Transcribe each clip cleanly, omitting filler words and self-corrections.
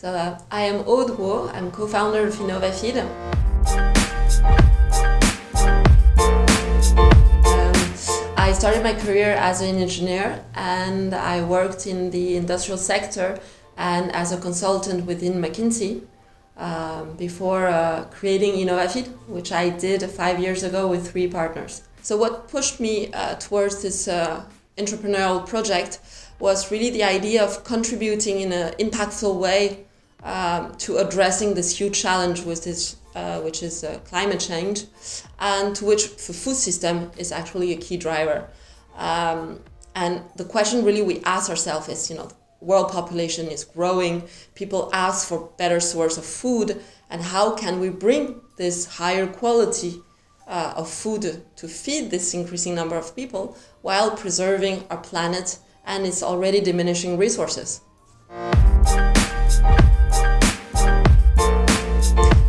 I am Aude Guo. I'm co-founder of InnovaFeed. I started my career as an engineer and I worked in the industrial sector and as a consultant within McKinsey before creating InnovaFeed, which I did 5 years ago with 3 partners. So what pushed me towards this entrepreneurial project was really the idea of contributing in an impactful way to addressing this huge challenge with this, which is climate change, and to which the food system is actually a key driver. And the question really we ask ourselves is, world population is growing, people ask for better source of food, and how can we bring this higher quality of food to feed this increasing number of people while preserving our planet and its already diminishing resources.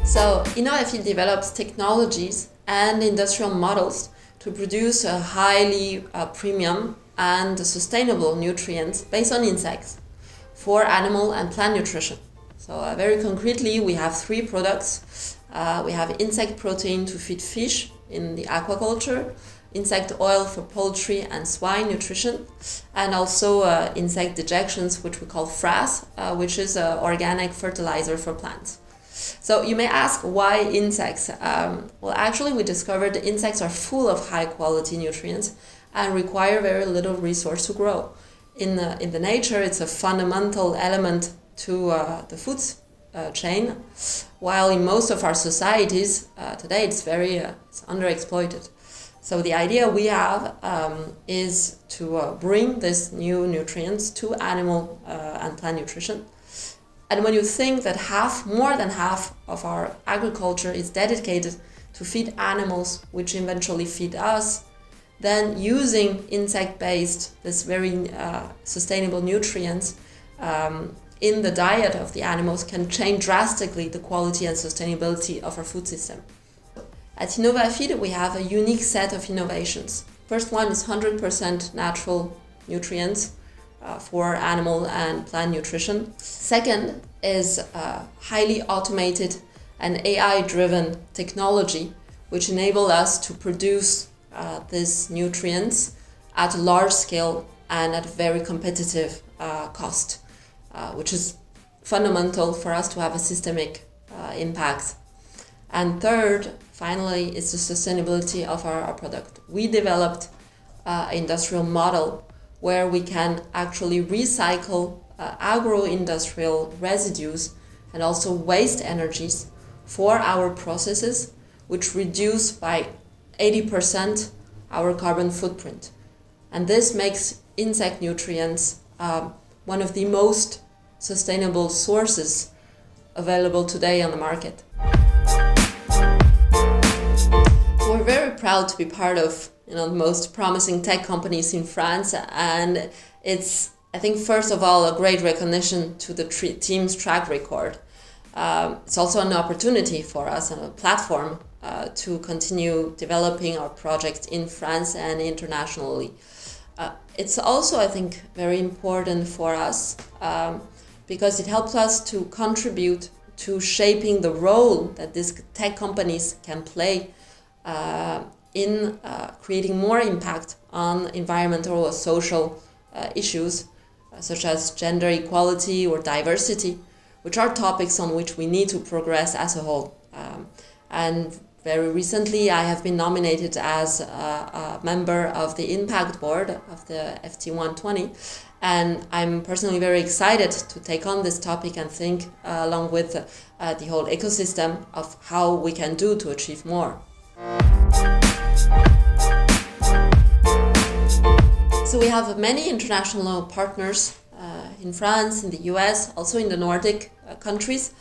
So InnovaFeed develops technologies and industrial models to produce a highly premium and sustainable nutrients based on insects for animal and plant nutrition. So very concretely, we have 3 products. We have insect protein to feed fish in the aquaculture, insect oil for poultry and swine nutrition, and also insect dejections, which we call frass, which is organic fertilizer for plants. So you may ask, why insects? Well, actually, we discovered that insects are full of high quality nutrients and require very little resource to grow. In the nature, it's a fundamental element to the food chain, while in most of our societies today it's it's underexploited. So the idea we have is to bring these new nutrients to animal and plant nutrition. And when you think that more than half of our agriculture is dedicated to feed animals, which eventually feed us, then using insect-based, this very sustainable nutrients in the diet of the animals can change drastically the quality and sustainability of our food system. At InnovaFeed, we have a unique set of innovations. First one is 100% natural nutrients for animal and plant nutrition. Second is highly automated and AI-driven technology, which enable us to produce these nutrients at a large scale and at a very competitive cost, which is fundamental for us to have a systemic impact. And third, finally, is the sustainability of our product. We developed an industrial model where we can actually recycle agro-industrial residues and also waste energies for our processes, which reduce by 80% our carbon footprint. And this makes insect nutrients one of the most sustainable sources available today on the market. So we're very proud to be part of the most promising tech companies in France, and it's, I think, first of all, a great recognition to the team's track record. It's also an opportunity for us and a platform to continue developing our projects in France and internationally. It's also, I think, very important for us because it helps us to contribute to shaping the role that these tech companies can play in creating more impact on environmental or social issues such as gender equality or diversity, which are topics on which we need to progress as a whole. And very recently, I have been nominated as a member of the impact board of the FT120, and I'm personally very excited to take on this topic and think along with the whole ecosystem of how we can do to achieve more. So we have many international partners in France, in the US, also in the Nordic countries,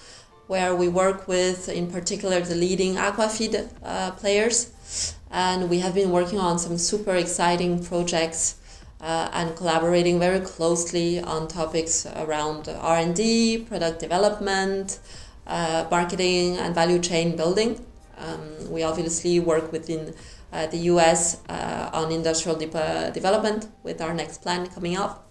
where we work with, in particular, the leading aquafeed players. And we have been working on some super exciting projects and collaborating very closely on topics around R&D, product development, marketing and value chain building. We obviously work within the US on industrial development with our next plan coming up.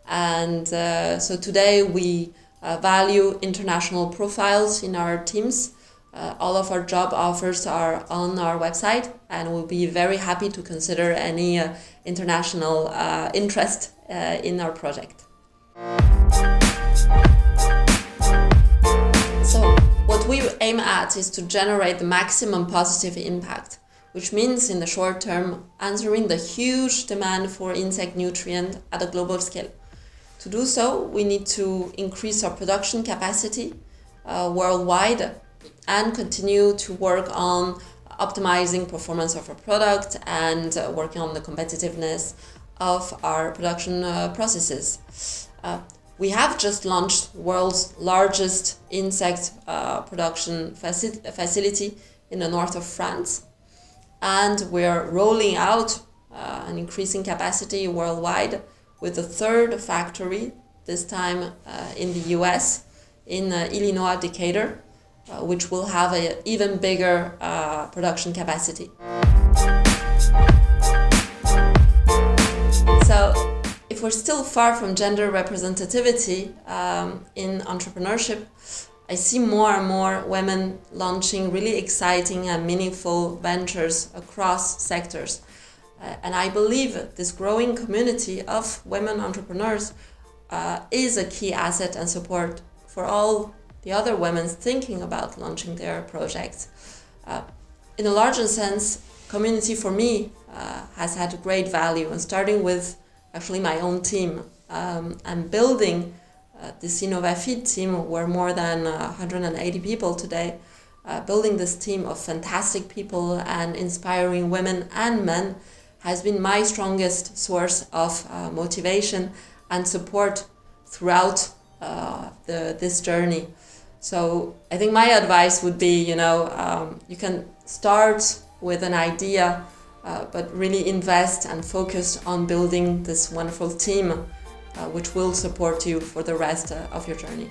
And so today we value international profiles in our teams. All of our job offers are on our website, and we'll be very happy to consider any international interest in our project. So what we aim at is to generate the maximum positive impact, which means in the short term answering the huge demand for insect nutrient at a global scale. To do so, we need to increase our production capacity worldwide and continue to work on optimizing performance of our product and working on the competitiveness of our production processes. We have just launched world's largest insect production facility in the north of France, and we're rolling out and increasing capacity worldwide with a third factory, this time in the US, in Illinois, Decatur, which will have an even bigger production capacity. So, if we're still far from gender representativity in entrepreneurship, I see more and more women launching really exciting and meaningful ventures across sectors. And I believe this growing community of women entrepreneurs is a key asset and support for all the other women thinking about launching their projects. In a larger sense, community for me has had a great value, and starting with actually my own team and building this InnovaFeed team. We're more than 180 people today, building this team of fantastic people and inspiring women and men has been my strongest source of motivation and support throughout this journey. So I think my advice would be, you can start with an idea, but really invest and focus on building this wonderful team, which will support you for the rest of your journey.